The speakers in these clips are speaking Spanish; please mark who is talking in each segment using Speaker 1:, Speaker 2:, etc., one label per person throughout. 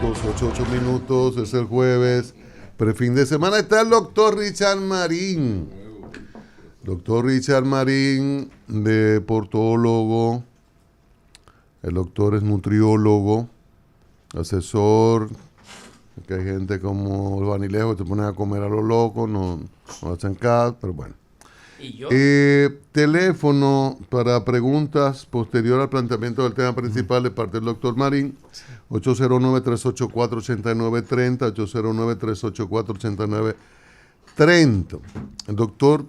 Speaker 1: 8:08, es el jueves, prefin de semana. Está el doctor Richard Marín. Doctor Richard Marín, deportólogo. El doctor es nutriólogo, asesor. Que hay gente como los vanileos que te ponen a comer a lo loco, no hacen caso, pero bueno.
Speaker 2: ¿Y yo?
Speaker 1: Teléfono para preguntas posterior al planteamiento del tema principal de parte del doctor Marín, 809-384-8930, 809-384-8930. El doctor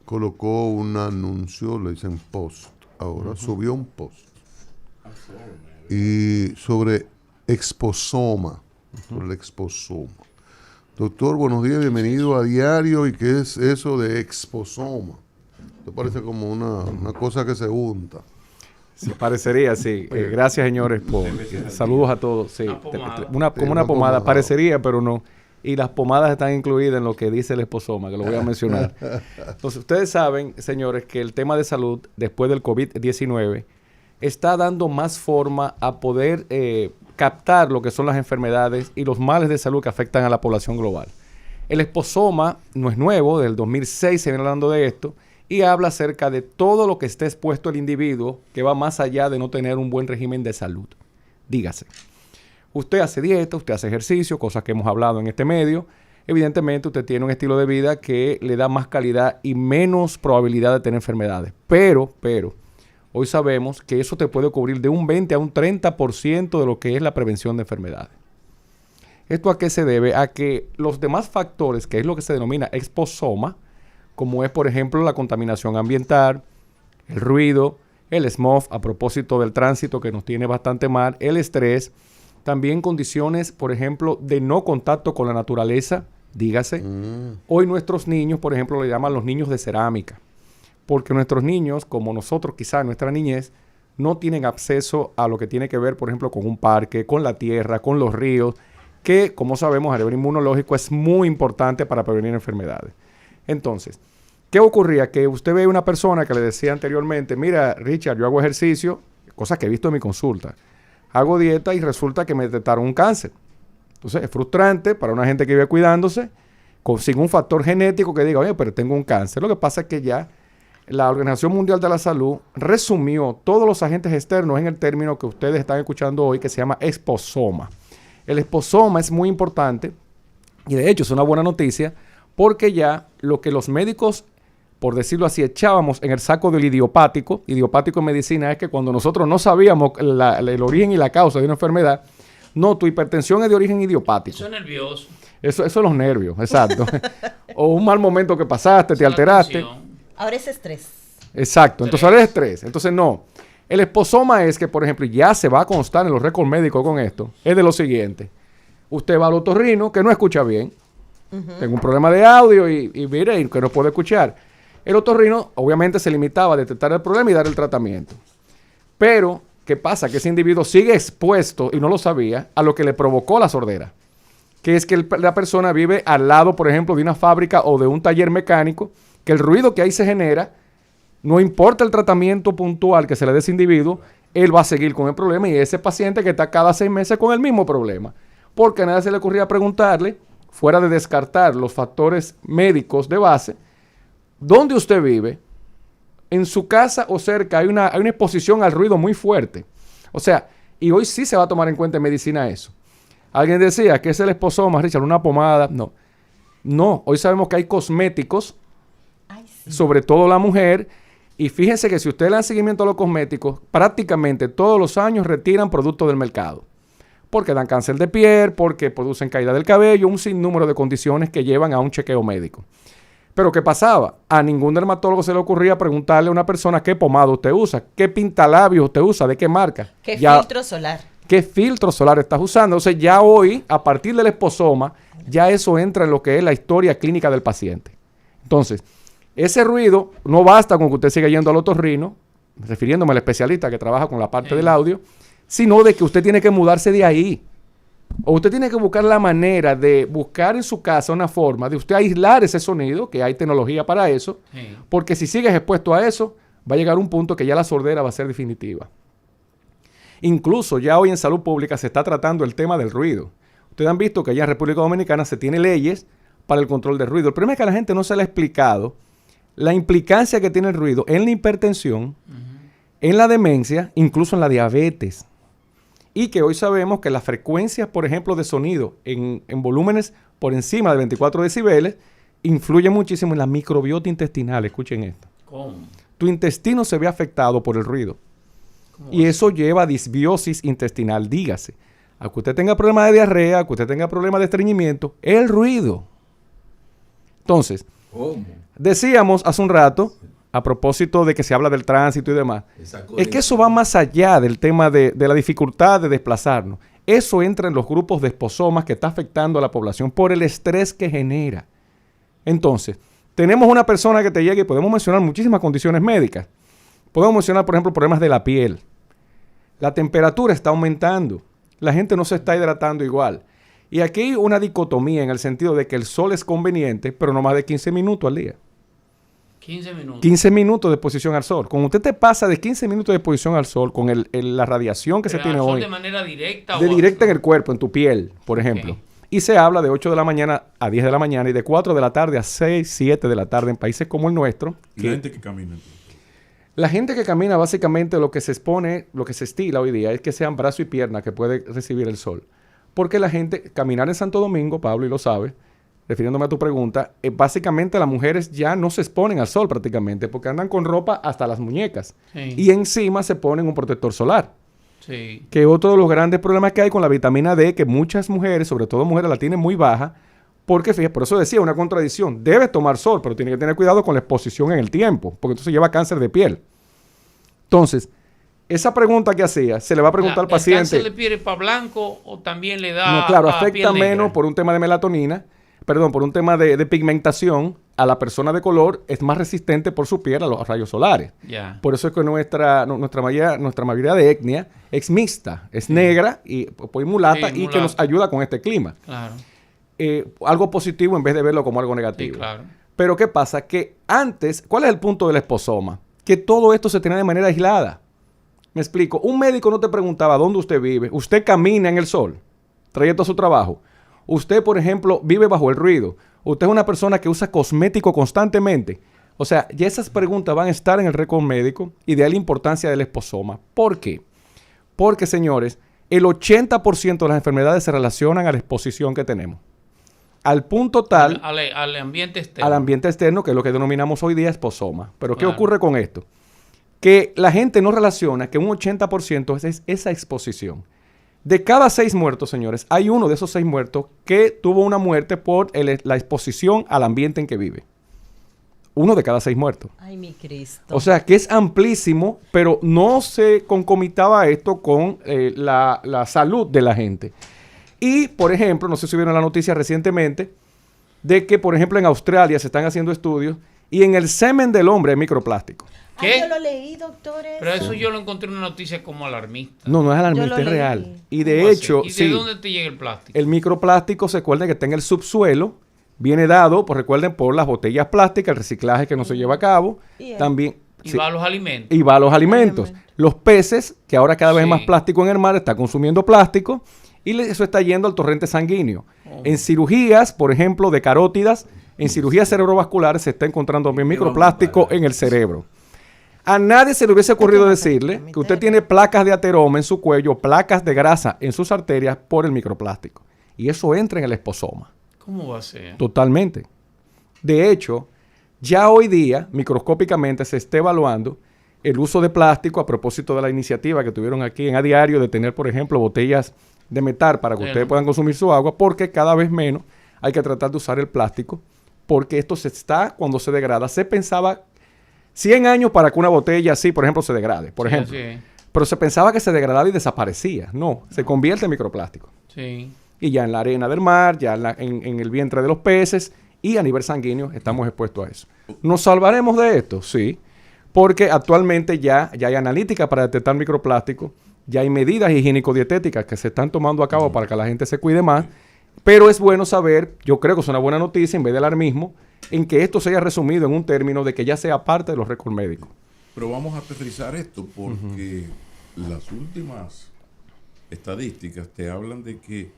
Speaker 1: colocó un anuncio, le dicen post, ahora subió un post, y sobre exposoma, sobre el exposoma. Doctor, buenos días, bienvenido a Diario. ¿Y qué es eso de exposoma? Esto parece como una cosa que se unta.
Speaker 3: Sí, parecería, sí. Gracias, señores, por saludos a todos. Sí. Como una pomada, parecería, pero no. Y las pomadas están incluidas en lo que dice el exposoma, que lo voy a mencionar. Entonces, ustedes saben, señores, que el tema de salud después del COVID-19 está dando más forma a poder captar lo que son las enfermedades y los males de salud que afectan a la población global. El exposoma no es nuevo, del 2006 se viene hablando de esto, y habla acerca de todo lo que esté expuesto el individuo, que va más allá de no tener un buen régimen de salud. Dígase, usted hace dieta, usted hace ejercicio, cosas que hemos hablado en este medio. Evidentemente usted tiene un estilo de vida que le da más calidad y menos probabilidad de tener enfermedades. Pero, hoy sabemos que eso te puede cubrir de un 20 a un 30% de lo que es la prevención de enfermedades. ¿Esto a qué se debe? A que los demás factores, que es lo que se denomina exposoma, como es, por ejemplo, la contaminación ambiental, el ruido, el smog, a propósito del tránsito que nos tiene bastante mal, el estrés, también condiciones, por ejemplo, de no contacto con la naturaleza, dígase. Hoy nuestros niños, por ejemplo, le llaman los niños de cerámica, porque nuestros niños, como nosotros quizá en nuestra niñez, no tienen acceso a lo que tiene que ver, por ejemplo, con un parque, con la tierra, con los ríos, que, como sabemos, a nivel inmunológico es muy importante para prevenir enfermedades. Entonces, ¿qué ocurría? Que usted ve una persona que le decía anteriormente, mira, Richard, yo hago ejercicio, cosas que he visto en mi consulta, hago dieta y resulta que me detectaron un cáncer. Entonces, es frustrante para una gente que vive cuidándose, sin un factor genético que diga, oye, pero tengo un cáncer. Lo que pasa es que ya la Organización Mundial de la Salud resumió todos los agentes externos en el término que ustedes están escuchando hoy, que se llama exposoma. El exposoma es muy importante y de hecho es una buena noticia porque ya lo que los médicos, por decirlo así, echábamos en el saco del idiopático en medicina es que cuando nosotros no sabíamos el origen y la causa de una enfermedad, no, tu hipertensión es de origen idiopático.
Speaker 2: Eso es nervioso.
Speaker 3: Eso es los nervios, exacto. O un mal momento que pasaste, te alteraste.
Speaker 4: Ahora es estrés.
Speaker 3: Exacto, entonces ahora es estrés. Entonces no. El exposoma es que, por ejemplo, ya se va a constar en los récords médicos con esto, es de lo siguiente. Usted va al otorrino que no escucha bien. Tengo un problema de audio y mire, que no puedo escuchar. El otorrino obviamente se limitaba a detectar el problema y dar el tratamiento. Pero, ¿qué pasa? Que ese individuo sigue expuesto, y no lo sabía, a lo que le provocó la sordera. Que es que la persona vive al lado, por ejemplo, de una fábrica o de un taller mecánico, que el ruido que ahí se genera, no importa el tratamiento puntual que se le dé a ese individuo, él va a seguir con el problema y ese paciente que está cada 6 meses con el mismo problema. Porque a nadie se le ocurría preguntarle, fuera de descartar los factores médicos de base, ¿dónde usted vive? En su casa o cerca hay una exposición al ruido muy fuerte. O sea, y hoy sí se va a tomar en cuenta en medicina eso. Alguien decía que es el exposoma, Richard, una pomada. No, hoy sabemos que hay cosméticos, sobre todo la mujer, y fíjense que si usted le dan seguimiento a los cosméticos, prácticamente todos los años retiran productos del mercado. Porque dan cáncer de piel, porque producen caída del cabello, un sinnúmero de condiciones que llevan a un chequeo médico. Pero ¿qué pasaba? A ningún dermatólogo se le ocurría preguntarle a una persona qué pomada usted usa, qué pintalabios usted usa, de qué marca.
Speaker 4: ¿Qué filtro solar?
Speaker 3: ¿Qué filtro solar estás usando? Entonces ya hoy, a partir del exposoma, ya eso entra en lo que es la historia clínica del paciente. Entonces, ese ruido no basta con que usted siga yendo al otorrino, refiriéndome al especialista que trabaja con la parte del audio, sino de que usted tiene que mudarse de ahí. O usted tiene que buscar la manera de buscar en su casa una forma de usted aislar ese sonido, que hay tecnología para eso, porque si sigues expuesto a eso, va a llegar un punto que ya la sordera va a ser definitiva. Incluso ya hoy en salud pública se está tratando el tema del ruido. Ustedes han visto que allá en República Dominicana se tiene leyes para el control del ruido. El problema es que a la gente no se le ha explicado la implicancia que tiene el ruido en la hipertensión, en la demencia, incluso en la diabetes. Y que hoy sabemos que las frecuencias, por ejemplo, de sonido en volúmenes por encima de 24 decibeles influyen muchísimo en la microbiota intestinal. Escuchen esto.
Speaker 2: ¿Cómo?
Speaker 3: Tu intestino se ve afectado por el ruido. Y eso lleva a disbiosis intestinal. Dígase, a que usted tenga problemas de diarrea, a que usted tenga problemas de estreñimiento, el ruido. Entonces, decíamos hace un rato, a propósito de que se habla del tránsito y demás, es que eso va más allá del tema de la dificultad de desplazarnos. Eso entra en los grupos de esposomas que está afectando a la población por el estrés que genera. Entonces, tenemos una persona que te llega y podemos mencionar muchísimas condiciones médicas. Podemos mencionar, por ejemplo, problemas de la piel. La temperatura está aumentando. La gente no se está hidratando igual. Y aquí hay una dicotomía en el sentido de que el sol es conveniente, pero no más de 15 minutos al día.
Speaker 2: 15 minutos.
Speaker 3: 15 minutos de exposición al sol. Cuando usted te pasa de 15 minutos de exposición al sol con la radiación que se tiene hoy.
Speaker 2: ¿De manera directa?
Speaker 3: De directa en el cuerpo, en tu piel, por ejemplo. Y se habla de 8 de la mañana a 10 de la mañana y de 4 de la tarde a 6, 7 de la tarde en países como el nuestro.
Speaker 5: ¿Y la gente que camina?
Speaker 3: La gente que camina, básicamente, lo que se expone, lo que se estila hoy día es que sean brazo y pierna que puede recibir el sol. Porque la gente, caminar en Santo Domingo, Pablo, y lo sabe, refiriéndome a tu pregunta, básicamente las mujeres ya no se exponen al sol prácticamente porque andan con ropa hasta las muñecas.
Speaker 2: Sí.
Speaker 3: Y encima se ponen un protector solar.
Speaker 2: Sí.
Speaker 3: Que otro de los grandes problemas que hay con la vitamina D, que muchas mujeres, sobre todo mujeres, la tienen muy baja, porque fíjate, por eso decía, una contradicción, debes tomar sol, pero tienes que tener cuidado con la exposición en el tiempo, porque entonces lleva cáncer de piel. Entonces, esa pregunta que hacía, se le va a preguntar al paciente.
Speaker 2: ¿El cáncer de piel es para blanco o también le da
Speaker 3: No, claro,
Speaker 2: a
Speaker 3: afecta
Speaker 2: piel
Speaker 3: menos
Speaker 2: negra?
Speaker 3: por un tema de melatonina, perdón, por un tema de pigmentación. A la persona de color es más resistente por su piel a los rayos solares.
Speaker 2: Ya.
Speaker 3: Por eso es que nuestra mayoría de etnia es mixta, es negra y pues, mulata,
Speaker 2: Sí,
Speaker 3: y que nos ayuda con este clima.
Speaker 2: Claro.
Speaker 3: Algo positivo en vez de verlo como algo negativo.
Speaker 2: Sí, claro.
Speaker 3: Pero ¿qué pasa? Que antes, ¿cuál es el punto del esposoma? Que todo esto se tenía de manera aislada. Me explico. Un médico no te preguntaba dónde usted vive. Usted camina en el sol, trayendo a su trabajo. Usted, por ejemplo, vive bajo el ruido. Usted es una persona que usa cosmético constantemente. O sea, ya esas preguntas van a estar en el récord médico y de ahí la importancia del esposoma. ¿Por qué? Porque, señores, el 80% de las enfermedades se relacionan a la exposición que tenemos. Al punto tal...
Speaker 2: Al ambiente externo.
Speaker 3: Al ambiente externo, que es lo que denominamos hoy día esposoma. Pero ¿qué
Speaker 2: Claro.
Speaker 3: ocurre con esto? Que la gente no relaciona que un 80% es esa exposición. De cada 6 muertos, señores, hay uno de esos 6 muertos que tuvo una muerte por la exposición al ambiente en que vive. Uno de cada 6 muertos.
Speaker 4: Ay, mi Cristo.
Speaker 3: O sea, que es amplísimo, pero no se concomitaba esto con la salud de la gente. Y, por ejemplo, no sé si vieron la noticia recientemente, de que, por ejemplo, en Australia se están haciendo estudios y en el semen del hombre hay microplástico.
Speaker 2: ¿Qué?
Speaker 4: Ay, yo lo leí, doctores.
Speaker 2: Pero eso yo lo encontré en una noticia como alarmista.
Speaker 3: No, no es
Speaker 4: Yo
Speaker 3: alarmista,
Speaker 4: lo
Speaker 3: es
Speaker 4: leí.
Speaker 3: real. Y de
Speaker 2: ¿Cómo así?
Speaker 3: hecho,
Speaker 2: ¿Y de
Speaker 3: sí,
Speaker 2: dónde te llega el plástico?
Speaker 3: el microplástico, se acuerden que está en el subsuelo, viene dado, pues recuerden, por las botellas plásticas, el reciclaje que no se lleva a cabo,
Speaker 4: Y
Speaker 3: también...
Speaker 2: Y
Speaker 3: sí,
Speaker 2: va a los alimentos.
Speaker 3: y va a los alimentos. Los peces, que ahora cada vez
Speaker 2: Sí.
Speaker 3: más plástico en el mar, están consumiendo plástico y eso está yendo al torrente sanguíneo. En cirugías, por ejemplo, de carótidas, en cirugías cerebrovasculares se está encontrando también microplástico en el cerebro. A nadie se le hubiese ocurrido decirle que usted tiene placas de ateroma en su cuello, placas de grasa en sus arterias por el microplástico. Y eso entra en el esposoma.
Speaker 2: ¿Cómo va a ser?
Speaker 3: Totalmente. De hecho, ya hoy día, microscópicamente, se está evaluando el uso de plástico a propósito de la iniciativa que tuvieron aquí en A Diario de tener, por ejemplo, botellas de metal para que ustedes puedan consumir su agua, porque cada vez menos hay que tratar de usar el plástico, porque esto se está, cuando se degrada, se pensaba 100 años para que una botella así, por ejemplo, se degrade, por
Speaker 2: Sí,
Speaker 3: ejemplo.
Speaker 2: Sí.
Speaker 3: Pero se pensaba que se degradaba y desaparecía. No, se convierte en microplástico.
Speaker 2: Sí.
Speaker 3: Y ya en la arena del mar, ya en el vientre de los peces y a nivel sanguíneo estamos expuestos a eso. ¿Nos salvaremos de esto? Sí, porque actualmente ya hay analítica para detectar microplástico, ya hay medidas higiénico-dietéticas que se están tomando a cabo para que la gente se cuide más, pero es bueno saber, yo creo que es una buena noticia en vez de alarmismo, en que esto se haya resumido en un término de que ya sea parte de los récords médicos.
Speaker 5: Pero vamos a aterrizar esto porque las últimas estadísticas te hablan de que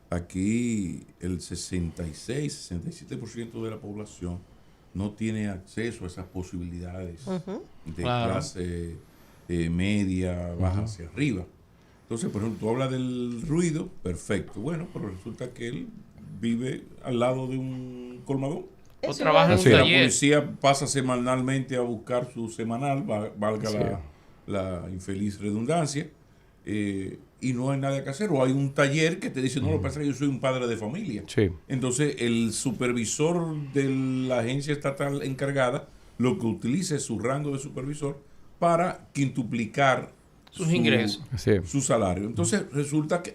Speaker 5: aquí el 66-67% de la población no tiene acceso a esas posibilidades de clase media, baja hacia arriba. Entonces, por ejemplo, tú hablas del ruido, perfecto. Bueno, pero resulta que él vive al lado de un colmadón.
Speaker 2: O trabaja en un
Speaker 5: La
Speaker 2: taller.
Speaker 5: policía pasa semanalmente a buscar su semanal, valga la infeliz redundancia, y no hay nada que hacer. O hay un taller que te dice, no, lo que pasa es que yo soy un padre de familia.
Speaker 3: Sí.
Speaker 5: Entonces, el supervisor de la agencia estatal encargada lo que utiliza es su rango de supervisor para quintuplicar
Speaker 2: Sus ingresos.
Speaker 5: su salario. Entonces, resulta que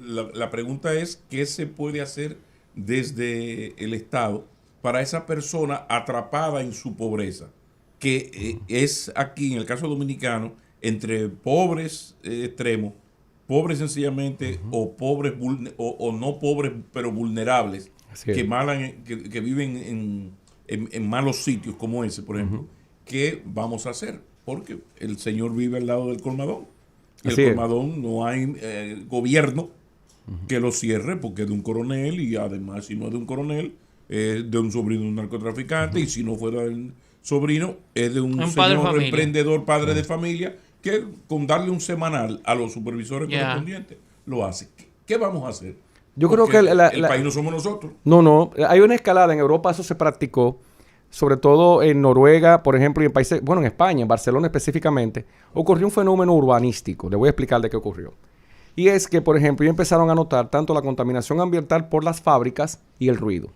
Speaker 5: la pregunta es, ¿qué se puede hacer desde el Estado para esa persona atrapada en su pobreza? Que es aquí, en el caso dominicano, entre pobres extremos, pobres sencillamente, o pobres o no pobres, pero vulnerables, que viven en malos sitios como ese, por ejemplo. ¿Qué vamos a hacer? Porque el señor vive al lado del colmadón. Y el colmadón no hay gobierno que lo cierre porque es de un coronel, y además, si no es de un coronel, es de un sobrino de un narcotraficante, y si no fuera el sobrino, es de un señor emprendedor, padre de familia, que con darle un semanal a los supervisores correspondientes lo hace. ¿Qué vamos a hacer?
Speaker 3: Yo
Speaker 5: Porque
Speaker 3: creo que
Speaker 5: el país no somos nosotros.
Speaker 3: No, hay una escalada. En Europa eso se practicó, sobre todo en Noruega, por ejemplo, y en países, bueno, en España, en Barcelona específicamente, ocurrió un fenómeno urbanístico. Le voy a explicar de qué ocurrió. Y es que, por ejemplo, ya empezaron a notar tanto la contaminación ambiental por las fábricas y el ruido.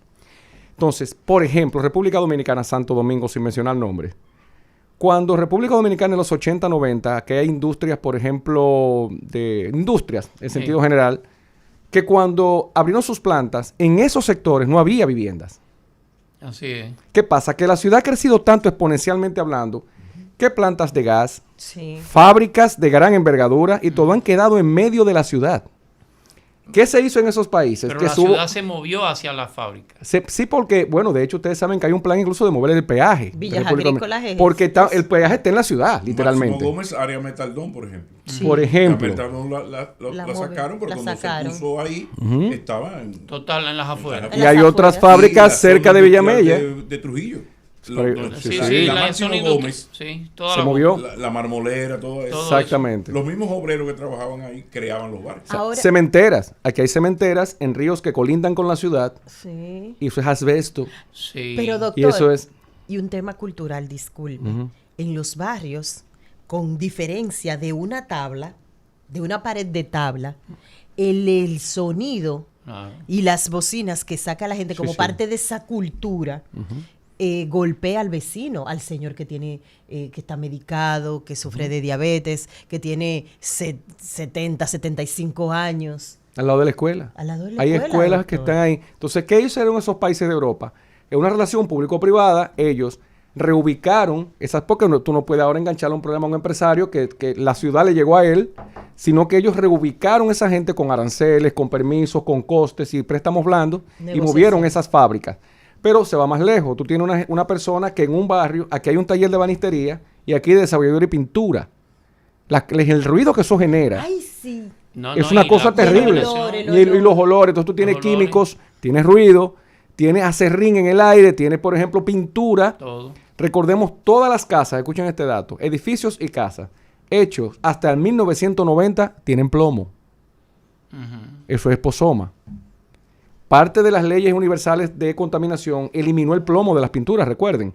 Speaker 3: Entonces, por ejemplo, República Dominicana, Santo Domingo, sin mencionar nombres. Cuando República Dominicana en los 80, 90, que hay industrias, por ejemplo, de industrias en sentido general, que cuando abrieron sus plantas, en esos sectores no había viviendas.
Speaker 2: Así es.
Speaker 3: ¿Qué pasa? Que la ciudad ha crecido tanto exponencialmente hablando, que plantas de gas, fábricas de gran envergadura y todo han quedado en medio de la ciudad. ¿Qué se hizo en esos países?
Speaker 2: Pero la ciudad se movió hacia la fábrica.
Speaker 3: Sí, porque, bueno, de hecho ustedes saben que hay un plan incluso de mover el peaje.
Speaker 4: Villas Agrícolas.
Speaker 3: Porque el peaje está en la ciudad, literalmente.
Speaker 5: Máximo Gómez, área Metaldón, por ejemplo.
Speaker 3: Sí. Por ejemplo.
Speaker 5: La Metaldón la sacaron, pero cuando se puso ahí, estaba en...
Speaker 2: Total, en las afueras.
Speaker 3: Y hay otras fábricas cerca de Villamella.
Speaker 5: De Trujillo.
Speaker 2: La
Speaker 5: Máximo Gómez
Speaker 3: se movió.
Speaker 5: La Marmolera, todo eso.
Speaker 3: Exactamente.
Speaker 5: Los mismos obreros que trabajaban ahí creaban los barrios.
Speaker 4: Ahora,
Speaker 3: cementeras. Aquí hay cementeras en ríos que colindan con la ciudad.
Speaker 4: Sí.
Speaker 3: Y eso es asbesto.
Speaker 2: Sí.
Speaker 4: Pero doctor,
Speaker 3: y eso es...
Speaker 4: y un tema cultural, disculpe. En los barrios, con diferencia de una tabla, de una pared de tabla, el sonido y las bocinas que saca la gente como parte de esa cultura... golpea al vecino, al señor que tiene que está medicado, que sufre de diabetes, que tiene 70, 75 años.
Speaker 3: Al lado de la escuela.
Speaker 4: Al lado de la
Speaker 3: hay
Speaker 4: escuela,
Speaker 3: escuelas
Speaker 4: doctor.
Speaker 3: que están ahí. Entonces, ¿qué hicieron esos países de Europa? En una relación público-privada, ellos reubicaron esas, porque tú no puedes ahora engancharle un problema a un empresario que la ciudad le llegó a él, sino que ellos reubicaron a esa gente con aranceles, con permisos, con costes y préstamos blandos, y movieron esas fábricas. Pero se va más lejos. Tú tienes una persona que en un barrio, aquí hay un taller de banistería y aquí de desarrollador y pintura. El ruido que eso genera
Speaker 4: ¡Ay, sí!
Speaker 3: es una cosa terrible. Y los olores. Entonces tú tienes químicos, tienes ruido, tienes acerrín en el aire, tienes, por ejemplo, pintura.
Speaker 2: Todo.
Speaker 3: Recordemos todas las casas, escuchen este dato, edificios y casas hechos hasta el 1990 tienen plomo. Eso es posoma. Parte de las leyes universales de contaminación eliminó el plomo de las pinturas, recuerden.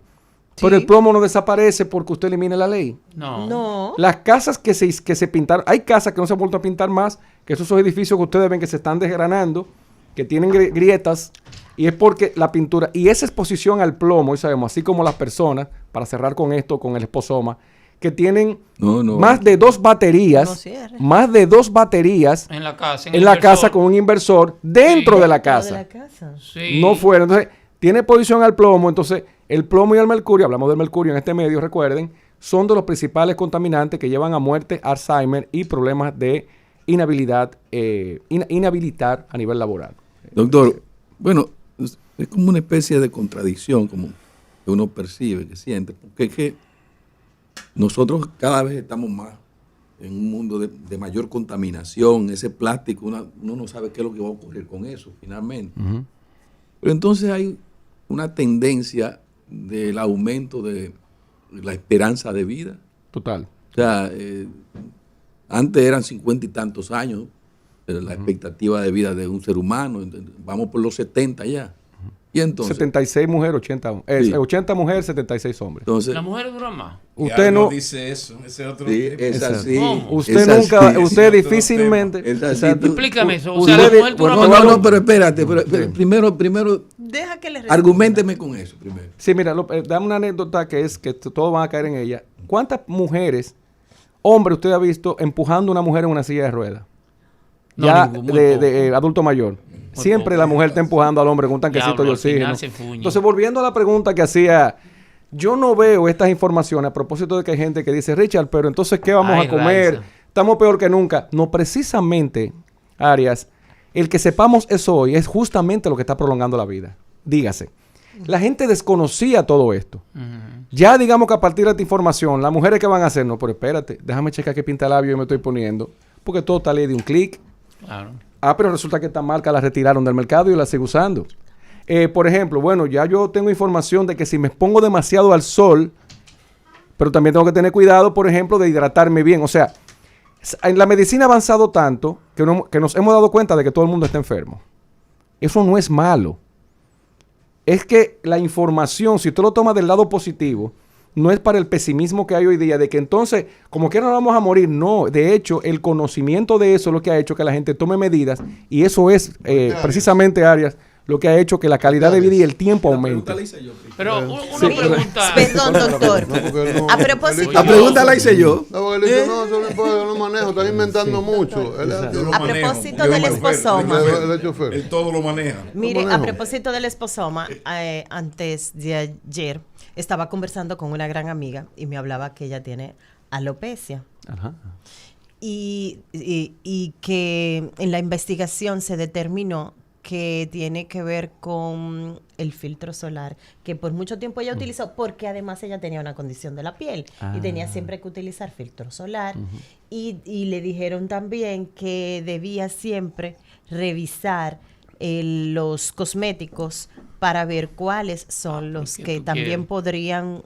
Speaker 3: Sí. Pero el plomo no desaparece porque usted elimine la ley.
Speaker 4: No.
Speaker 3: Las casas que se pintaron, hay casas que no se han vuelto a pintar más, que esos son edificios que ustedes ven que se están desgranando, que tienen grietas, y es porque la pintura, y esa exposición al plomo, y sabemos, así como las personas, para cerrar con esto, con el esposoma, que tienen más de 2 baterías, en la casa con un inversor dentro de la casa.
Speaker 2: Sí.
Speaker 3: No fuera. Entonces, tiene exposición al plomo. Entonces, el plomo y el mercurio, hablamos del mercurio en este medio, recuerden, son de los principales contaminantes que llevan a muerte, Alzheimer y problemas de inhabilitar a nivel laboral.
Speaker 6: Doctor, bueno, es como una especie de contradicción como que uno percibe, que siente, porque es que nosotros cada vez estamos más en un mundo de mayor contaminación, ese plástico, uno no sabe qué es lo que va a ocurrir con eso finalmente. Pero entonces hay una tendencia del aumento de la esperanza de vida.
Speaker 3: Total.
Speaker 6: O sea, antes eran 50 y tantos años la expectativa de vida de un ser humano, vamos por los 70 ya. Y entonces
Speaker 3: 76 mujeres, 80
Speaker 6: sí.
Speaker 3: 80 mujeres, 76 hombres.
Speaker 6: Entonces,
Speaker 2: las mujeres duran más.
Speaker 3: Usted no
Speaker 5: dice eso, ese otro
Speaker 6: sí, es así.
Speaker 3: Usted
Speaker 6: es
Speaker 3: nunca,
Speaker 6: así.
Speaker 3: usted difícilmente.
Speaker 6: Es así.
Speaker 2: Explícame eso. O
Speaker 3: Usted
Speaker 2: sea, la mujer dura más.
Speaker 6: No, pero espérate, primero
Speaker 4: Deja que le responda.
Speaker 6: argumenteme con eso primero.
Speaker 3: Sí, mira, dame una anécdota que es que todos van a caer en ella. ¿Cuántas mujeres, hombre, usted ha visto empujando a una mujer en una silla de ruedas?
Speaker 2: No,
Speaker 3: Ya
Speaker 2: muy
Speaker 3: de adulto mayor. Siempre
Speaker 2: poco.
Speaker 3: la mujer está empujando al hombre con un tanquecito
Speaker 2: Diablo,
Speaker 3: de
Speaker 2: al final
Speaker 3: oxígeno.
Speaker 2: se fuñe.
Speaker 3: Entonces, volviendo a la pregunta que hacía, yo no veo estas informaciones a propósito de que hay gente que dice, Richard, pero entonces, ¿qué vamos
Speaker 2: Ay,
Speaker 3: a comer?
Speaker 2: Raiza.
Speaker 3: Estamos peor que nunca. No, precisamente, Arias, el que sepamos eso hoy es justamente lo que está prolongando la vida. Dígase. La gente desconocía todo esto. Ya digamos que a partir de esta información, las mujeres que van a hacer, no, pero espérate, déjame checar qué pintalabio yo me estoy poniendo, porque todo está ley de un clic.
Speaker 2: Claro.
Speaker 3: Pero resulta que esta marca la retiraron del mercado y la sigo usando. Por ejemplo, bueno, ya yo tengo información de que si me expongo demasiado al sol, pero también tengo que tener cuidado, por ejemplo, de hidratarme bien. O sea, en la medicina ha avanzado tanto que nos hemos dado cuenta de que todo el mundo está enfermo. Eso no es malo. Es que la información, si usted lo toma del lado positivo, no es para el pesimismo que hay hoy día, de que entonces, como quiera, no vamos a morir. No, de hecho, el conocimiento de eso es lo que ha hecho que la gente tome medidas, y eso es precisamente, Arias, lo que ha hecho que la calidad de vida y el tiempo aumente.
Speaker 2: Pero una pregunta.
Speaker 4: Perdón, doctor.
Speaker 1: No, porque él no-
Speaker 4: A propósito-
Speaker 1: él
Speaker 6: La
Speaker 1: dice-
Speaker 6: pregunta la hice yo.
Speaker 1: No, porque él dice, no, eso no puede, yo no manejo, están inventando mucho. Él
Speaker 5: Yo lo
Speaker 4: A
Speaker 5: manejo,
Speaker 4: propósito
Speaker 5: yo
Speaker 4: del
Speaker 5: manejo.
Speaker 4: esposoma.
Speaker 1: Él es chofer.
Speaker 5: Él todo lo maneja.
Speaker 4: Mire,
Speaker 1: manejo?
Speaker 4: a propósito del esposoma, antes de ayer estaba conversando con una gran amiga y me hablaba que ella tiene alopecia.
Speaker 3: Ajá.
Speaker 4: Y que en la investigación se determinó que tiene que ver con el filtro solar, que por mucho tiempo ella utilizó, porque además ella tenía una condición de la piel y tenía siempre que utilizar filtro solar. Y le dijeron también que debía siempre revisar los cosméticos para ver cuáles son los
Speaker 2: ¿qué
Speaker 4: que
Speaker 2: tú
Speaker 4: también
Speaker 2: quieres?
Speaker 4: podrían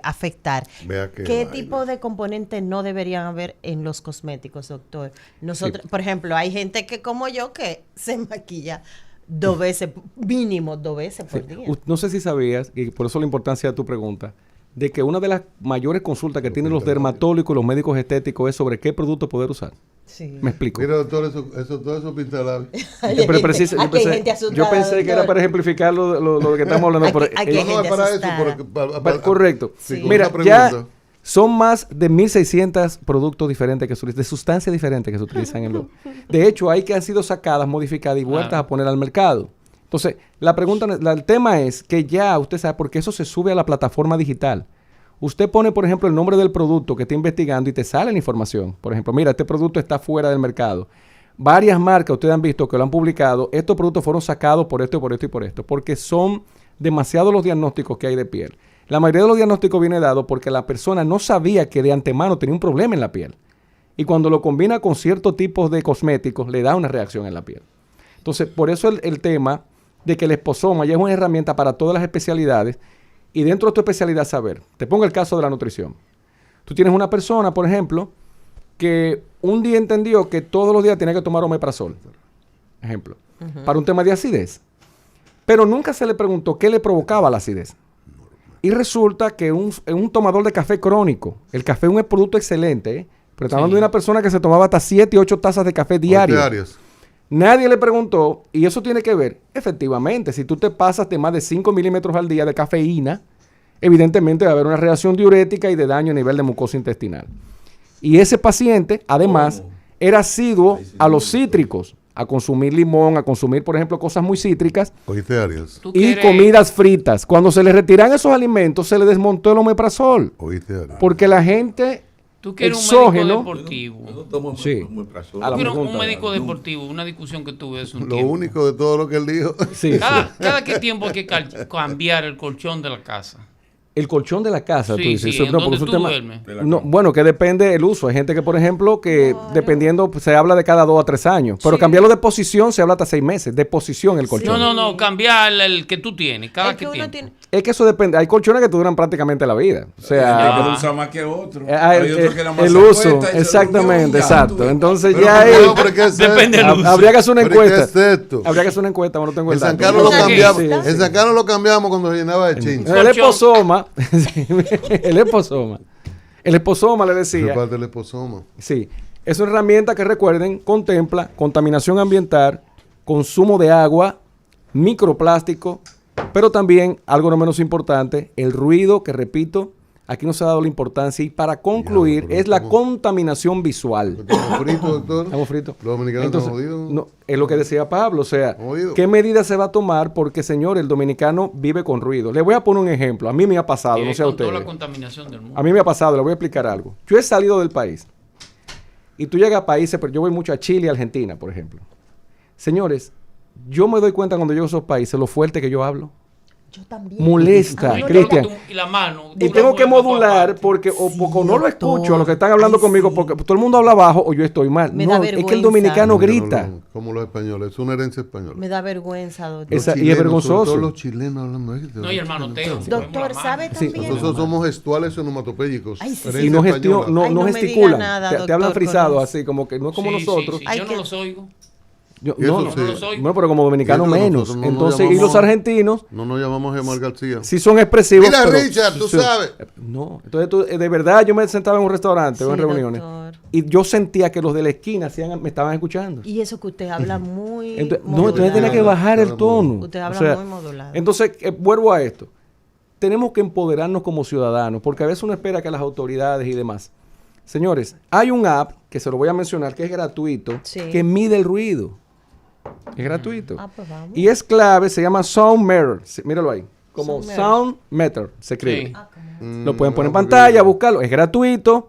Speaker 4: afectar.
Speaker 1: Vea qué
Speaker 4: ¿Qué
Speaker 1: vaina.
Speaker 4: tipo de componentes no deberían haber en los cosméticos, doctor? Nosotros, por ejemplo, hay gente que como yo que se maquilla 2 veces, mínimo 2 veces por día.
Speaker 3: No sé si sabías, y por eso la importancia de tu pregunta, de que una de las mayores consultas que tienen los dermatólogos y los médicos estéticos es sobre qué producto poder usar.
Speaker 4: Sí.
Speaker 3: Me explico.
Speaker 1: Mira, doctor, todo eso pinta labios.
Speaker 3: Pero preciso,
Speaker 4: Aquí hay gente asustada,
Speaker 3: yo pensé que era
Speaker 4: doctor.
Speaker 3: para ejemplificar lo que estamos hablando. pero
Speaker 4: Aquí hay
Speaker 1: No, no,
Speaker 4: gente
Speaker 1: es para eso.
Speaker 4: asustada.
Speaker 3: correcto.
Speaker 1: Sí,
Speaker 3: Mira,
Speaker 1: una
Speaker 3: ya
Speaker 1: pregunta.
Speaker 3: son más de 1.600 productos diferentes que se utilizan, de sustancias diferentes que se utilizan en De hecho, hay que han sido sacadas, modificadas y vueltas
Speaker 2: Claro.
Speaker 3: a poner al mercado. Entonces, la pregunta, el tema es que ya usted sabe, porque eso se sube a la plataforma digital. Usted pone, por ejemplo, el nombre del producto que está investigando y te sale la información. Por ejemplo, mira, este producto está fuera del mercado. Varias marcas, ustedes han visto que lo han publicado. Estos productos fueron sacados por esto y por esto y por esto. Porque son demasiados los diagnósticos que hay de piel. La mayoría de los diagnósticos viene dado porque la persona no sabía que de antemano tenía un problema en la piel. Y cuando lo combina con ciertos tipos de cosméticos, le da una reacción en la piel. Entonces, por eso el tema de que el esposoma ya es una herramienta para todas las especialidades. Y dentro de tu especialidad saber, te pongo el caso de la nutrición. Tú tienes una persona, por ejemplo, que un día entendió que todos los días tenía que tomar omeprazol, ejemplo, para un tema de acidez. Pero nunca se le preguntó qué le provocaba la acidez. Y resulta que un tomador de café crónico, el café es un producto excelente, pero estamos hablando de una persona que se tomaba hasta 7 y 8 tazas de café diarias. Nadie le preguntó, y eso tiene que ver, efectivamente, si tú te pasas de más de 5 milímetros al día de cafeína, evidentemente va a haber una reacción diurética y de daño a nivel de mucosa intestinal. Y ese paciente, además, era asiduo a los cítricos, a consumir limón, a consumir, por ejemplo, cosas muy cítricas
Speaker 1: Oíste, Arias.
Speaker 2: ¿Tú
Speaker 3: y
Speaker 2: quieres-
Speaker 3: comidas fritas. Cuando se le retiran esos alimentos, se le desmontó el omeprazol.
Speaker 1: Oíste, Arias.
Speaker 3: Porque la gente
Speaker 2: Tú quieres un
Speaker 3: exógeno...
Speaker 2: médico deportivo.
Speaker 6: Yo no tomo
Speaker 3: Sí.
Speaker 6: omeprazol.
Speaker 3: A la
Speaker 2: Quiero un
Speaker 3: pregunta,
Speaker 2: médico deportivo, una discusión que tuve hace un
Speaker 1: Lo
Speaker 2: tiempo.
Speaker 1: único de todo lo que él dijo.
Speaker 3: Sí, sí.
Speaker 2: Cada qué tiempo hay que cambiar el colchón de la casa.
Speaker 3: El colchón de la casa,
Speaker 2: Sí,
Speaker 3: tú dices.
Speaker 2: sí, ¿en dónde
Speaker 3: es un
Speaker 2: tú
Speaker 3: tema.
Speaker 2: duermes?
Speaker 3: No, bueno, que depende del uso. Hay gente que, por ejemplo, que dependiendo, pues, se habla de cada 2 a 3 años. Pero cambiarlo de posición se habla hasta 6 meses. De posición el colchón.
Speaker 2: No, cambiar el que tú tienes, cada
Speaker 4: Es que
Speaker 2: que
Speaker 4: uno
Speaker 2: tiene.
Speaker 3: Es que eso depende. Hay colchones que te duran prácticamente la vida. O
Speaker 5: Hay
Speaker 3: sea,
Speaker 5: que lo usa más que otro.
Speaker 3: el,
Speaker 5: Hay otro que nada más
Speaker 3: el
Speaker 5: se
Speaker 3: uso,
Speaker 5: acuesta y se
Speaker 3: exactamente,
Speaker 5: durmió y ya,
Speaker 3: exacto.
Speaker 5: tú ves.
Speaker 3: Entonces
Speaker 1: Pero,
Speaker 3: ya
Speaker 1: no,
Speaker 3: es,
Speaker 1: pero ¿qué es
Speaker 2: Depende
Speaker 1: esto?
Speaker 2: del uso.
Speaker 3: habría que hacer una
Speaker 1: ¿Pero qué
Speaker 3: encuesta.
Speaker 1: es esto?
Speaker 3: Habría que hacer una encuesta, bueno, no tengo el
Speaker 1: En San
Speaker 3: dato.
Speaker 1: Carlos lo
Speaker 2: ¿Cómo que
Speaker 1: cambiamos.
Speaker 3: Sí, sí.
Speaker 1: En San Carlos lo cambiamos cuando llenaba de chin.
Speaker 3: El esposoma, el esposoma. El esposoma le
Speaker 1: Esa
Speaker 3: decía,
Speaker 1: parte del esposoma.
Speaker 3: sí, es una herramienta que recuerden, contempla contaminación ambiental, consumo de agua, microplástico, pero también, algo no menos importante, el ruido, que repito, aquí no se ha dado la importancia, y para concluir,
Speaker 1: pero
Speaker 3: es la
Speaker 1: estamos-
Speaker 3: contaminación visual.
Speaker 1: ¿Estamos fritos, doctor?
Speaker 3: Estamos fritos.
Speaker 1: Los dominicanos
Speaker 3: Entonces,
Speaker 1: están jodidos.
Speaker 3: no, es lo que decía Pablo, o sea,
Speaker 1: Jodido.
Speaker 3: ¿qué medida se va a tomar? Porque, señor, el dominicano vive con ruido. Le voy a poner un ejemplo. A mí me ha pasado, no sé a
Speaker 2: Con toda
Speaker 3: ustedes.
Speaker 2: la contaminación del mundo.
Speaker 3: A mí me ha pasado, le voy a explicar algo. Yo he salido del país y tú llegas a países, pero yo voy mucho a Chile y Argentina, por ejemplo. Señores, yo me doy cuenta cuando llego a esos países lo fuerte que yo hablo.
Speaker 4: Yo también.
Speaker 3: Molesta,
Speaker 2: No, yo
Speaker 3: Cristian.
Speaker 2: creo que y la mano.
Speaker 3: Y
Speaker 2: dura
Speaker 3: tengo que
Speaker 2: muy poco
Speaker 3: modular
Speaker 2: aparte.
Speaker 3: porque o no lo
Speaker 4: doctor.
Speaker 3: escucho a los que están hablando
Speaker 4: Ay,
Speaker 3: conmigo
Speaker 4: sí.
Speaker 3: porque todo el mundo habla bajo o yo estoy mal.
Speaker 4: Me
Speaker 3: No,
Speaker 4: da
Speaker 3: es que el
Speaker 4: vergüenza.
Speaker 3: dominicano
Speaker 1: No,
Speaker 3: grita.
Speaker 1: no, como los españoles, es una herencia española.
Speaker 4: Me da vergüenza, doctor.
Speaker 3: Esa-
Speaker 1: Los
Speaker 3: y es
Speaker 1: chilenos,
Speaker 3: vergonzoso.
Speaker 1: sobre todo los chilenos hablando.
Speaker 2: No, y el manoteo.
Speaker 4: Doctor, ¿sabe
Speaker 3: Sí.
Speaker 4: también?
Speaker 1: Nosotros somos gestuales onomatopéyicos.
Speaker 4: Ay, sí, sí.
Speaker 1: Herencia
Speaker 3: Y no,
Speaker 1: española.
Speaker 3: no,
Speaker 4: Ay,
Speaker 3: no
Speaker 4: no me
Speaker 3: gesticulan.
Speaker 4: diga nada,
Speaker 3: te hablan
Speaker 4: doctor,
Speaker 3: frisado
Speaker 4: con
Speaker 3: así, como que no es como
Speaker 2: Sí,
Speaker 3: nosotros.
Speaker 2: sí,
Speaker 4: Hay
Speaker 2: yo
Speaker 4: que-
Speaker 2: no los oigo.
Speaker 3: Yo-
Speaker 1: Y eso
Speaker 3: no, no,
Speaker 1: sí.
Speaker 2: No los oigo.
Speaker 3: bueno, pero como dominicano
Speaker 1: Fíjate,
Speaker 3: menos.
Speaker 1: nosotros no nos
Speaker 3: Entonces, y
Speaker 1: llamamos-
Speaker 3: los argentinos
Speaker 1: No nos llamamos Gemar García.
Speaker 3: sí son expresivos.
Speaker 1: Mira,
Speaker 3: pero-
Speaker 1: Richard, tú sabes.
Speaker 3: No, entonces tú, de verdad yo me sentaba en un restaurante o en
Speaker 4: Sí,
Speaker 3: reuniones
Speaker 4: doctor.
Speaker 3: y yo sentía que los de la esquina me estaban escuchando.
Speaker 4: Y eso que usted habla muy
Speaker 3: Entonces, no,
Speaker 4: modulado.
Speaker 3: entonces tenía que bajar el
Speaker 1: Claro,
Speaker 3: tono.
Speaker 4: Usted habla
Speaker 3: O sea,
Speaker 4: muy modulado.
Speaker 3: Entonces, vuelvo a esto. Tenemos que empoderarnos como ciudadanos, porque a veces uno espera que las autoridades y demás. Señores, hay un app, que se lo voy a mencionar, que es gratuito,
Speaker 4: Sí.
Speaker 3: que mide el ruido. Es gratuito.
Speaker 4: Ah, pues vamos.
Speaker 3: Y es clave, se llama Sound Meter. Sí, míralo ahí. Como
Speaker 4: Sound
Speaker 3: Sound Meter, se escribe.
Speaker 2: Sí.
Speaker 3: Lo pueden poner en
Speaker 1: Ah,
Speaker 3: pantalla, buscarlo. Es gratuito.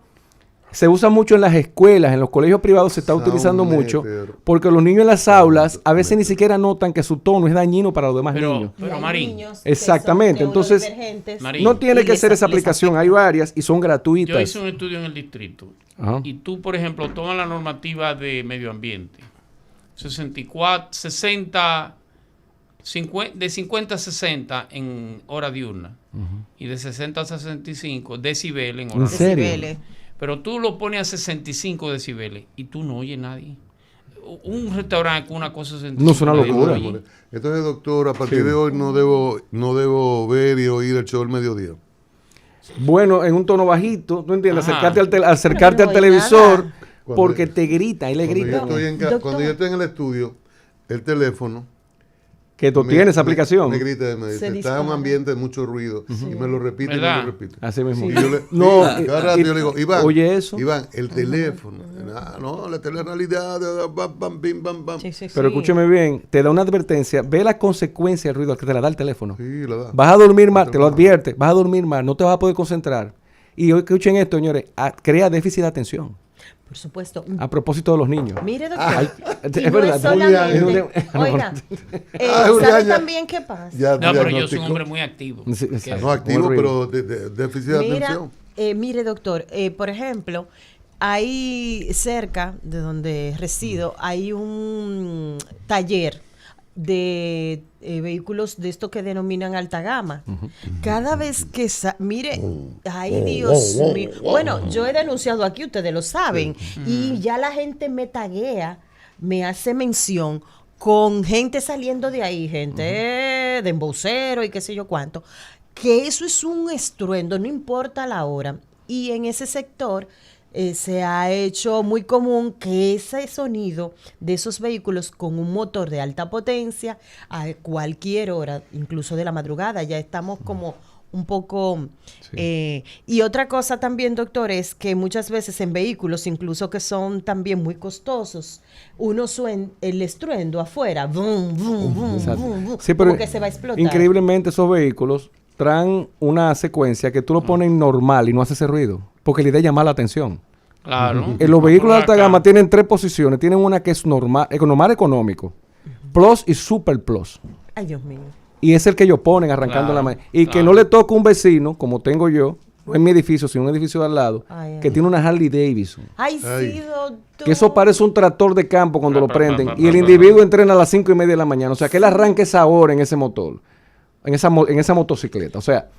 Speaker 3: Se usa mucho en las escuelas, en los colegios privados se está
Speaker 1: Sound
Speaker 3: utilizando mucho,
Speaker 1: meter.
Speaker 3: porque los niños en las aulas a veces ni siquiera notan que su tono es dañino para los demás niños.
Speaker 4: Y hay
Speaker 2: Marín,
Speaker 4: niños que
Speaker 3: Exactamente,
Speaker 4: son
Speaker 3: entonces,
Speaker 4: neurodivergentes
Speaker 2: Marín.
Speaker 3: No tiene
Speaker 4: y
Speaker 3: que
Speaker 4: les-
Speaker 3: ser esa
Speaker 4: les
Speaker 3: aplicación,
Speaker 4: afecta.
Speaker 3: hay varias y son gratuitas.
Speaker 2: yo hice un estudio en el distrito.
Speaker 3: Ajá.
Speaker 2: Y tú, por ejemplo, tomas la normativa de medio ambiente. 64, 60, 50, de 50 a 60 en hora diurna. Y de 60 a 65 decibeles en hora
Speaker 3: ¿En serio?
Speaker 4: decibeles.
Speaker 2: Pero tú lo pones a 65 decibeles y tú no oyes nadie. Un restaurante con una cosa 65
Speaker 3: No, es una
Speaker 2: nadie
Speaker 3: locura.
Speaker 2: oye.
Speaker 1: Entonces, doctor, a partir de hoy no debo ver y oír el show del mediodía.
Speaker 3: Bueno, en un tono bajito, ¿tú entiendes?
Speaker 2: Ajá.
Speaker 3: Acercarte
Speaker 4: Pero
Speaker 3: al
Speaker 4: no hay
Speaker 3: televisor
Speaker 4: nada.
Speaker 3: porque
Speaker 1: Cuando-
Speaker 3: te grita y le
Speaker 1: Cuando yo,
Speaker 3: grita.
Speaker 1: estoy en
Speaker 4: Doctor.
Speaker 1: cuando yo estoy en el estudio, el teléfono
Speaker 3: Que tú tienes esa aplicación.
Speaker 1: me grita y me dice,
Speaker 4: Se
Speaker 1: está en
Speaker 4: dispara.
Speaker 1: un ambiente de mucho ruido. Y me lo repite y me
Speaker 2: ¿Verdad?
Speaker 1: lo repite.
Speaker 3: Así mismo.
Speaker 1: Y yo le,
Speaker 3: No,
Speaker 1: sí, cada rato yo le digo, Iván,
Speaker 3: oye eso.
Speaker 1: Iván, el teléfono. Ah, no, la telerrealidad, bam, bam, bim, bam, bam.
Speaker 4: Sí, sí,
Speaker 3: Pero
Speaker 4: sí.
Speaker 3: escúcheme bien, te da una advertencia, ve la consecuencia del ruido que te la da el teléfono.
Speaker 1: Sí, la da.
Speaker 3: Vas a dormir mal, te lo advierte, vas a dormir mal, no te vas a poder concentrar. Y hoy escuchen esto, señores, crea déficit de atención.
Speaker 4: Por supuesto.
Speaker 3: A propósito de los niños.
Speaker 4: Mire, doctor.
Speaker 3: Ay,
Speaker 4: y
Speaker 3: es
Speaker 4: no
Speaker 3: verdad,
Speaker 4: es solamente.
Speaker 3: Julián.
Speaker 4: Oiga,
Speaker 1: Ah, Julián,
Speaker 4: ¿sabe
Speaker 1: ya.
Speaker 4: también qué pasa?
Speaker 1: Ya
Speaker 2: No, pero yo soy un
Speaker 1: diagnosticó.
Speaker 2: hombre muy activo.
Speaker 3: Sí, exacto.
Speaker 1: No activo,
Speaker 3: Muy
Speaker 1: pero de déficit de
Speaker 4: Mira,
Speaker 1: atención.
Speaker 4: mire, doctor, por ejemplo, hay cerca de donde resido, hay un taller de vehículos de esto que denominan alta gama. Cada vez que mire, ay Dios mío. Bueno, yo he denunciado aquí, ustedes lo saben, y ya la gente me taguea, me hace mención con gente saliendo de ahí, gente de embocero y qué sé yo cuánto, que eso es un estruendo, no importa la hora. Y en ese sector se ha hecho muy común que ese sonido de esos vehículos con un motor de alta potencia a cualquier hora, incluso de la madrugada, ya estamos como un poco... y otra cosa también, doctor, es que muchas veces en vehículos, incluso que son también muy costosos, uno suena el estruendo afuera, boom, boom, boom,
Speaker 3: Exacto.
Speaker 4: boom, boom,
Speaker 3: Sí, pero
Speaker 4: como que se va a explotar.
Speaker 3: increíblemente esos vehículos traen una secuencia que tú lo pones normal y no hace ese ruido, porque la idea es llamar la atención.
Speaker 2: Claro.
Speaker 3: En los vehículos de alta
Speaker 2: Acá.
Speaker 3: gama tienen 3 posiciones. Tienen una que es normal económico, plus y super plus.
Speaker 4: Ay, Dios mío.
Speaker 3: Y es el que ellos ponen arrancando la mañana. Y que no le toque un vecino, como tengo yo, no en mi edificio, sino en un edificio de al lado, que tiene una Harley Davidson.
Speaker 4: Ay, sí, doctor.
Speaker 3: Que eso parece un tractor de campo cuando lo prenden. Y el individuo entrena a las 5:30 de la mañana. O sea, que él arranque esa hora en ese motor, en esa motocicleta. O sea,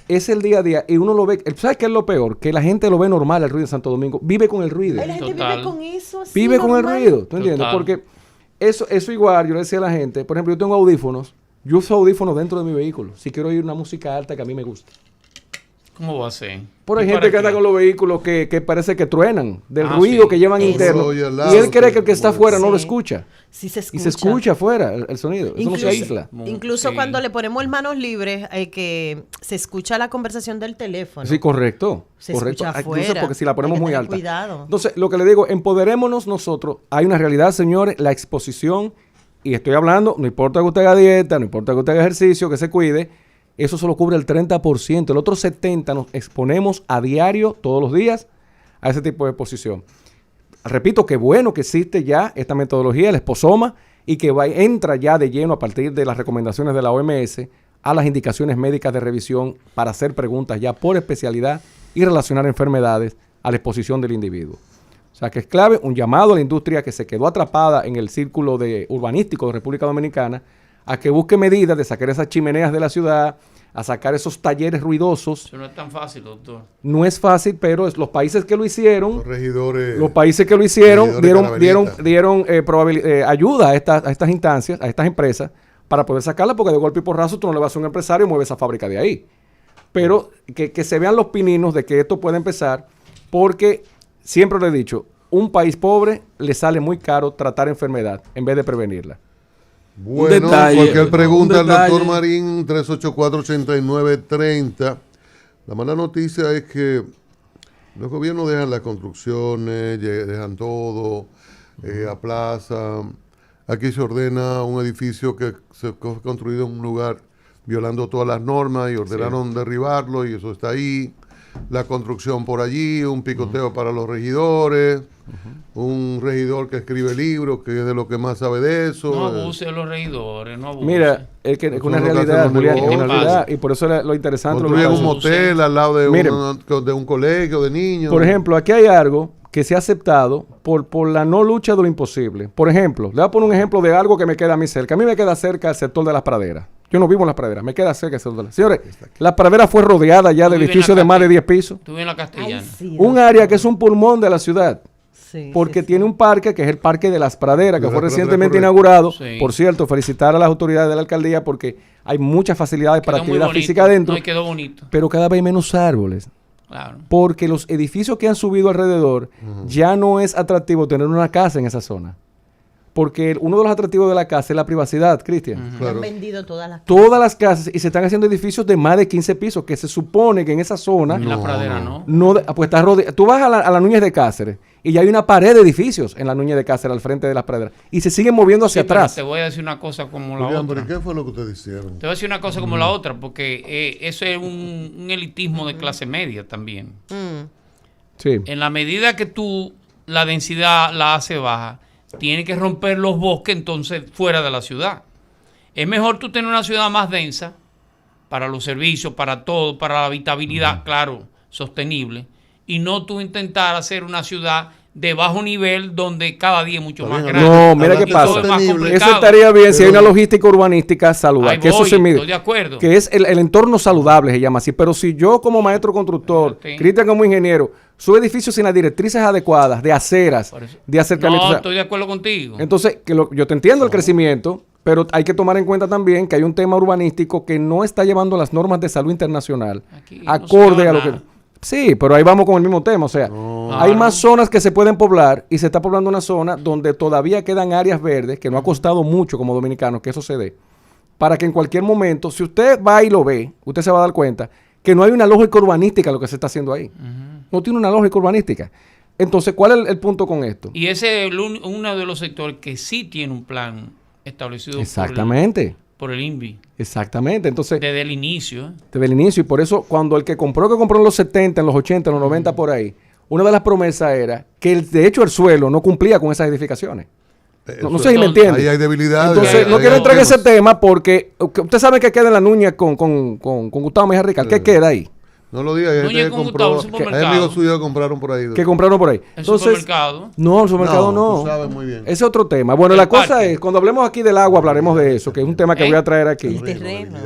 Speaker 3: es el día a día. Y uno lo ve. ¿Sabes qué es lo peor? Que la gente lo ve normal, el ruido de Santo Domingo. Vive con el ruido.
Speaker 4: Ay, la gente vive con eso. Así,
Speaker 3: vive con el
Speaker 4: normal.
Speaker 3: ruido. ¿Tú entiendes? Porque eso igual, yo le decía a la gente, por ejemplo, yo tengo audífonos. Yo uso audífonos dentro de mi vehículo. Si quiero oír una música alta que a mí me gusta.
Speaker 2: ¿Cómo va a ser?
Speaker 3: Por hay gente que anda con los vehículos que parece que truenan del ruido que llevan interno. Y él cree que el que está afuera no lo escucha.
Speaker 4: Sí se escucha.
Speaker 3: Y se escucha afuera el sonido. Eso no se aísla.
Speaker 4: Incluso cuando le ponemos manos libres, que se escucha la conversación del teléfono.
Speaker 3: Sí, correcto.
Speaker 4: Se escucha afuera.
Speaker 3: Incluso porque si la ponemos muy alta.
Speaker 4: Cuidado.
Speaker 3: Entonces, lo que le digo, empoderémonos nosotros. Hay una realidad, señores, la exposición, y estoy hablando, no importa que usted haga dieta, no importa que usted haga ejercicio, que se cuide, eso solo cubre el 30%. El otro 70% nos exponemos a diario, todos los días, a ese tipo de exposición. Repito, que bueno que existe ya esta metodología, el esposoma, y que entra ya de lleno a partir de las recomendaciones de la OMS a las indicaciones médicas de revisión para hacer preguntas ya por especialidad y relacionar enfermedades a la exposición del individuo. O sea que es clave un llamado a la industria que se quedó atrapada en el círculo urbanístico de República Dominicana a que busque medidas de sacar esas chimeneas de la ciudad, a sacar esos talleres ruidosos.
Speaker 2: Eso no es tan fácil, doctor.
Speaker 3: No es fácil, pero los países que lo hicieron,
Speaker 1: los
Speaker 3: países que lo hicieron dieron ayuda a estas instancias, a estas empresas, para poder sacarla, porque de golpe y porrazo tú no le vas a un empresario y mueve esa fábrica de ahí. Pero que se vean los pininos de que esto puede empezar, porque siempre lo he dicho, un país pobre le sale muy caro tratar enfermedad en vez de prevenirla.
Speaker 1: Bueno, cualquier pregunta al doctor Marín, 384-8930. La mala noticia es que los gobiernos dejan las construcciones, dejan todo, aplazan. Aquí se ordena un edificio que se fue construido en un lugar violando todas las normas y ordenaron derribarlo, y eso está ahí. La construcción por allí, un picoteo para los regidores, un regidor que escribe libros, que es de lo que más sabe de eso.
Speaker 2: No abuse de los regidores, no abuse.
Speaker 3: Mira, es que es una realidad, Julián, una realidad, y por eso lo interesante.
Speaker 1: Construyen un motel al lado de un colegio de niños.
Speaker 3: Por ejemplo, aquí hay algo que se ha aceptado por la no lucha de lo imposible. Por ejemplo, le voy a poner un ejemplo de algo que me queda a mí cerca. A mí me queda cerca el sector de las praderas. Yo no vivo en las praderas, me queda cerca el sector de las praderas. Señores, la pradera fue rodeada ya de edificios de más de 10 pisos.
Speaker 2: Tú en la Castellana.
Speaker 4: Sí,
Speaker 3: un área que es un pulmón de la ciudad. Sí, porque tiene un parque que es el Parque de las Praderas, que fue recientemente inaugurado. Sí. Por cierto, felicitar a las autoridades de la alcaldía porque hay muchas facilidades para actividad física adentro.
Speaker 2: No, quedó bonito.
Speaker 3: Pero cada vez hay menos árboles.
Speaker 2: Claro.
Speaker 3: Porque los edificios que han subido alrededor ya no es atractivo tener una casa en esa zona. Porque uno de los atractivos de la casa es la privacidad, Cristian.
Speaker 4: Claro. Han vendido todas las casas.
Speaker 3: Todas las casas, y se están haciendo edificios de más de 15 pisos, que se supone que en esa zona...
Speaker 2: En la pradera, ¿no?
Speaker 3: Pues está rodeado. Tú vas a la Núñez de Cáceres y ya hay una pared de edificios en la Núñez de Cáceres al frente de las praderas. Y se siguen moviendo hacia atrás.
Speaker 2: Te voy a decir una cosa como la otra.
Speaker 1: ¿Pero qué fue lo que ustedes hicieron?
Speaker 2: Te voy a decir una cosa como la otra, porque eso es un elitismo de clase media también.
Speaker 3: Sí.
Speaker 2: En la medida que tú la densidad la hace baja, tiene que romper los bosques entonces fuera de la ciudad. Es mejor tú tener una ciudad más densa para los servicios, para todo, para la habitabilidad, claro, sostenible, y no tú intentar hacer una ciudad de bajo nivel donde cada día es mucho más grande.
Speaker 3: No, mira qué pasa. Eso estaría bien si hay una logística urbanística saludable. Que eso se mide.
Speaker 2: Estoy de acuerdo.
Speaker 3: Que es el entorno saludable, se llama así. Pero si yo como maestro constructor, Cristian como ingeniero, su edificio sin las directrices adecuadas, de aceras, de acercamiento.
Speaker 2: No, estoy de acuerdo contigo.
Speaker 3: Entonces, yo te entiendo el crecimiento, pero hay que tomar en cuenta también que hay un tema urbanístico que no está llevando las normas de salud internacional acorde a lo que... Sí, pero ahí vamos con el mismo tema, o sea, hay más zonas que se pueden poblar y se está poblando una zona donde todavía quedan áreas verdes, que no ha costado mucho como dominicanos que eso se dé, para que en cualquier momento, si usted va y lo ve, usted se va a dar cuenta que no hay una lógica urbanística lo que se está haciendo ahí. No tiene una lógica urbanística. Entonces, ¿cuál es el punto con esto?
Speaker 2: Y ese es uno de los sectores que sí tiene un plan establecido por el INVI.
Speaker 3: Exactamente. Entonces,
Speaker 2: desde el inicio.
Speaker 3: Desde el inicio. Y por eso, cuando el que compró en los 70, en los 80, en los 90, por ahí, una de las promesas era que, de hecho, el suelo no cumplía con esas edificaciones. No sé si me entiende.
Speaker 1: Ahí hay debilidades.
Speaker 3: Entonces, no quiero entrar en ese tema porque usted sabe que queda en la Nuña con Gustavo Mejía Rical. ¿Qué queda ahí?
Speaker 1: No lo diga, hay gente que compró. Hay amigos suyos que compraron por ahí.
Speaker 3: Que compraron por ahí.
Speaker 2: Entonces, ¿el supermercado?
Speaker 3: No, el supermercado no.
Speaker 1: Tú sabes muy bien.
Speaker 3: Ese es otro tema. Bueno, la cosa es, cuando hablemos aquí del agua, hablaremos de eso, que es un tema que voy a traer aquí.
Speaker 4: El terreno.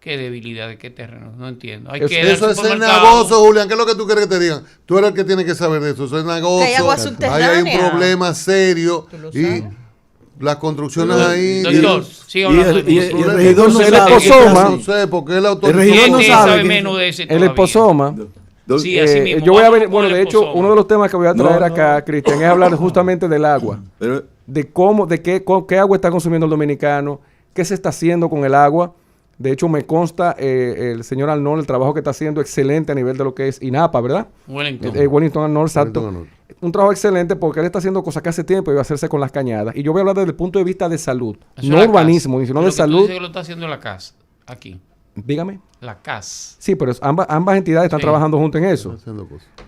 Speaker 2: ¿Qué debilidad de qué terreno? No entiendo.
Speaker 1: Eso es cenagoso, Julián. ¿Qué es lo que tú quieres que te digan? Tú eres el que tiene que saber de eso. Eso es cenagoso.
Speaker 4: Que hay agua subterránea.
Speaker 1: Ahí hay un problema serio. Y las construcciones ahí.
Speaker 2: Doctor, siga hablando.
Speaker 6: Y el regidor no sabe.
Speaker 1: No sé, porque él autorizó.
Speaker 6: El regidor no sabe
Speaker 2: menos de ese
Speaker 3: El esposoma.
Speaker 2: Sí, así mismo.
Speaker 3: Yo voy a ver, bueno, de hecho, uno de los temas que voy a traer acá, Cristian, es hablar justamente del agua.
Speaker 6: Pero,
Speaker 3: De qué agua está consumiendo el dominicano, qué se está haciendo con el agua. De hecho, me consta el señor Arnold, el trabajo que está haciendo excelente a nivel de lo que es INAPA, ¿verdad? Wellington Arnold, exacto. Un trabajo excelente porque él está haciendo cosas que hace tiempo iba a hacerse con las cañadas. Y yo voy a hablar desde el punto de vista de salud.
Speaker 2: Eso
Speaker 3: no urbanismo, sino de salud.
Speaker 2: Que lo está haciendo la CAS, aquí.
Speaker 3: Dígame.
Speaker 2: La CAS.
Speaker 3: Sí, pero ambas entidades están trabajando juntos en eso.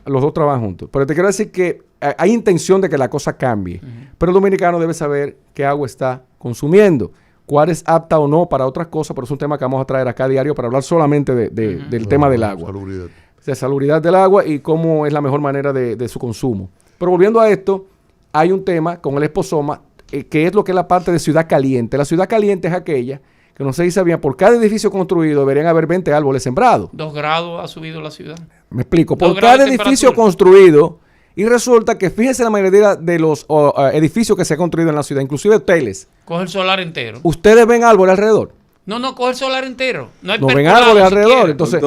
Speaker 3: Los dos trabajan juntos. Pero te quiero decir que hay intención de que la cosa cambie. Pero el dominicano debe saber qué agua está consumiendo. Cuál es apta o no para otras cosas, pero es un tema que vamos a traer acá a diario para hablar solamente del tema del agua.
Speaker 1: Salubridad.
Speaker 3: De salubridad del agua y cómo es la mejor manera de su consumo. Pero volviendo a esto, hay un tema con el esposoma, que es lo que es la parte de ciudad caliente. La ciudad caliente es aquella que no sé si sabían, por cada edificio construido deberían haber 20 árboles sembrados.
Speaker 2: 2 grados ha subido la ciudad.
Speaker 3: Me explico. Por cada edificio construido, y resulta que fíjense la mayoría de los edificios que se han construido en la ciudad, inclusive hoteles.
Speaker 2: Coge el solar entero.
Speaker 3: ¿Ustedes ven árboles alrededor?
Speaker 2: No, coge el solar entero. No
Speaker 3: ven árboles alrededor. Entonces,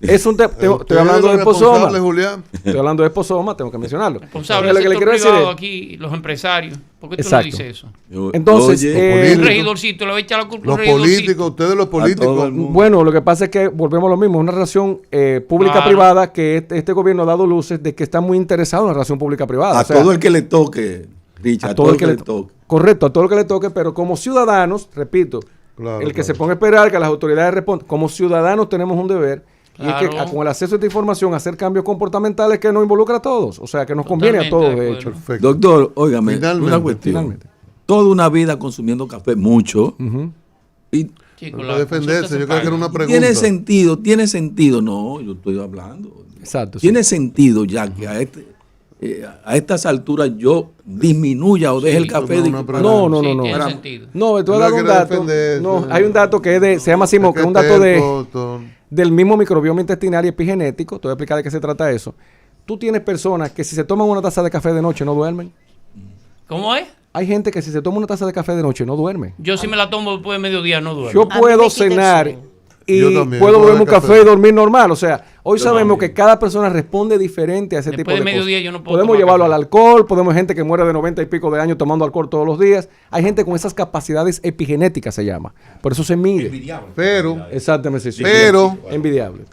Speaker 3: es un tema. Estoy hablando de esposoma. Estoy hablando de esposoma, tengo que mencionarlo.
Speaker 2: Responsable del sector privado aquí, los empresarios. ¿Por qué tú no dices eso?
Speaker 3: Entonces,
Speaker 2: el regidorcito le va a echar la culpa
Speaker 1: los políticos, ustedes los políticos.
Speaker 3: Bueno, lo que pasa es que volvemos a lo mismo, una relación pública-privada que este gobierno ha dado luces de que está muy interesado en la relación pública-privada.
Speaker 6: A todo el que le toque, Richard, a todo el que le toque.
Speaker 3: Correcto, a todo el que le toque, pero como ciudadanos, repito, se ponga a esperar que las autoridades respondan, como ciudadanos tenemos un deber. Y es que con el acceso a esta información, hacer cambios comportamentales que nos involucra a todos. O sea, que nos conviene a todos, de hecho.
Speaker 1: Perfecto.
Speaker 6: Doctor, óigame, una cuestión. Toda una vida consumiendo café, mucho. Y
Speaker 1: para defenderse, yo creo que era una pregunta.
Speaker 6: Tiene sentido. No, yo estoy hablando.
Speaker 3: Exacto.
Speaker 6: Tiene sentido ya que a estas alturas yo disminuya o deje el café.
Speaker 3: No.
Speaker 2: Tiene sentido.
Speaker 3: No, estoy dando un dato. No, hay un dato que se llama así, que es un dato del mismo microbioma intestinal y epigenético. Te voy a explicar de qué se trata eso. Tú tienes personas que si se toman una taza de café de noche no duermen.
Speaker 2: ¿Cómo es?
Speaker 3: Hay gente que si se toma una taza de café de noche no duerme.
Speaker 2: Yo si me la tomo después de mediodía no duermo.
Speaker 3: Yo puedo cenar y puedo beber un café y dormir normal. O sea, hoy sabemos que cada persona responde diferente a ese tipo de cosas.
Speaker 2: Mediodía yo no puedo
Speaker 3: podemos llevarlo al alcohol, podemos gente que muere de 90 y pico de años tomando alcohol todos los días. Hay gente con esas capacidades epigenéticas, se llama. Por eso se mide.
Speaker 5: Envidiable.
Speaker 1: Pero,
Speaker 3: exactamente, sí.
Speaker 1: Pero,
Speaker 3: envidiable.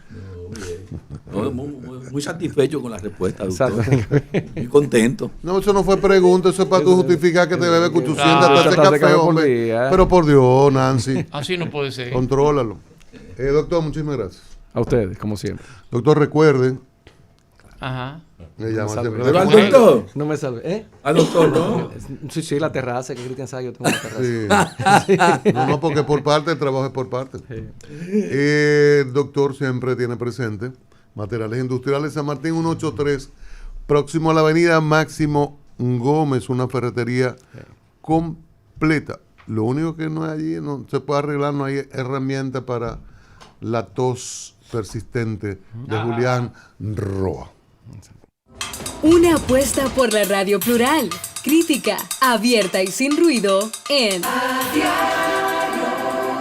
Speaker 6: Muy satisfecho con la respuesta, doctor. Muy contento.
Speaker 1: No, eso no fue pregunta, eso es para tú justificar que te bebes 800 tazas de café, hombre. Pero por Dios, Nancy.
Speaker 2: Así no puede ser.
Speaker 1: Contrólalo. Doctor, muchísimas gracias.
Speaker 3: A ustedes, como siempre.
Speaker 1: Doctor, recuerden.
Speaker 2: Ajá.
Speaker 1: Me llama
Speaker 6: ¿Pero al doctor?
Speaker 3: No me salve.
Speaker 6: Al doctor, ¿no?
Speaker 3: Sí, la terraza, que Cristian sabe, yo tengo una terraza.
Speaker 1: Sí. No, porque por parte, el trabajo es por parte. El doctor siempre tiene presente Materiales Industriales San Martín 183, próximo a la avenida Máximo Gómez, una ferretería completa. Lo único que no hay allí, no se puede arreglar, no hay herramienta para la tos persistente de Julián Roa.
Speaker 7: Una apuesta por la radio plural, crítica, abierta y sin ruido en